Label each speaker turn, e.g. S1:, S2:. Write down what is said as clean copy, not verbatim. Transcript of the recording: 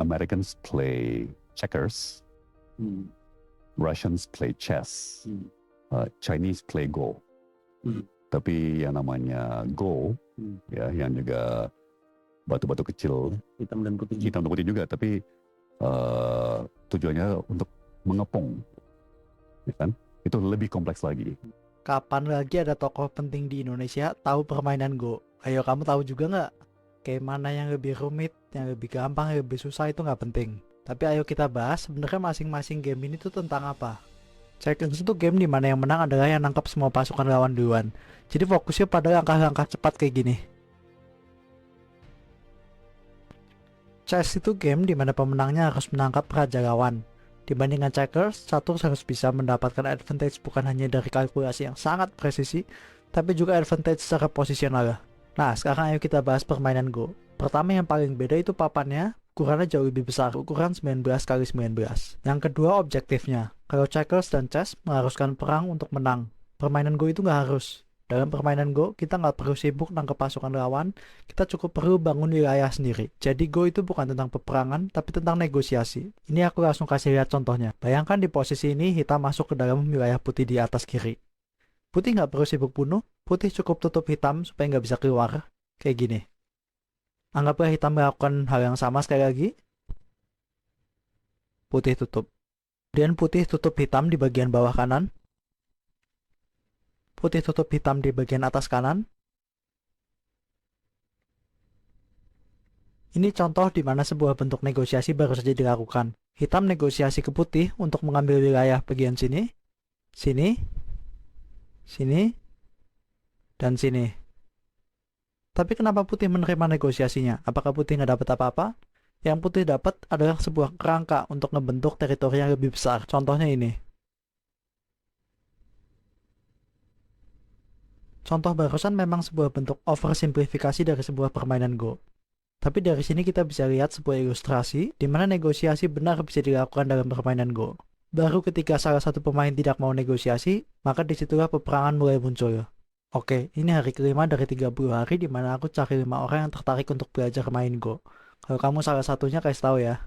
S1: Americans play checkers, Russians play chess, Chinese play Go. Tapi yang namanya Go, ya, yang juga batu-batu kecil,
S2: Hitam dan putih.
S1: hitam dan putih juga, tapi tujuannya untuk mengepung, ya kan? Itu lebih kompleks lagi.
S3: Kapan lagi ada tokoh penting di Indonesia tahu permainan Go? Ayo kamu tahu juga nggak? Kayak mana yang lebih rumit, yang lebih gampang, yang lebih susah itu nggak penting. Tapi ayo kita bahas sebenarnya masing-masing game ini tuh tentang apa. Checkers itu game di mana yang menang adalah yang nangkap semua pasukan lawan duluan. Jadi fokusnya pada langkah-langkah cepat kayak gini. Chess itu game di mana pemenangnya harus menangkap raja lawan. Dibandingkan checkers, catur harus bisa mendapatkan advantage bukan hanya dari kalkulasi yang sangat presisi, tapi juga advantage secara posisional. Nah, sekarang ayo kita bahas permainan Go. Pertama yang paling beda itu papannya, ukurannya jauh lebih besar, ukuran 19x19. Yang kedua objektifnya. Kalau checkers dan chess mengharuskan perang untuk menang. Permainan Go itu nggak harus. Dalam permainan Go, kita nggak perlu sibuk nangkep pasukan lawan, kita cukup perlu bangun wilayah sendiri. Jadi Go itu bukan tentang peperangan, tapi tentang negosiasi. Ini aku langsung kasih lihat contohnya. Bayangkan di posisi ini hitam masuk ke dalam wilayah putih di atas kiri. Putih nggak perlu sibuk bunuh, putih cukup tutup hitam supaya nggak bisa keluar. Kayak gini. Anggaplah hitam melakukan hal yang sama sekali lagi. Putih tutup. Kemudian putih tutup hitam di bagian bawah kanan. Putih tutup hitam di bagian atas kanan. Ini contoh di mana sebuah bentuk negosiasi baru saja dilakukan. Hitam negosiasi ke putih untuk mengambil wilayah bagian sini, sini, sini, dan sini. Tapi kenapa putih menerima negosiasinya? Apakah putih nggak dapat apa-apa? Yang putih dapat adalah sebuah kerangka untuk membentuk teritori yang lebih besar. Contohnya ini. Contoh barusan memang sebuah bentuk oversimplifikasi dari sebuah permainan Go. Tapi dari sini kita bisa lihat sebuah ilustrasi di mana negosiasi benar bisa dilakukan dalam permainan Go. Baru ketika salah satu pemain tidak mau negosiasi, maka disitulah peperangan mulai muncul. Oke, ini hari kelima dari 30 hari di mana aku cari 5 orang yang tertarik untuk belajar main Go. Kalau kamu salah satunya, kasih tahu ya.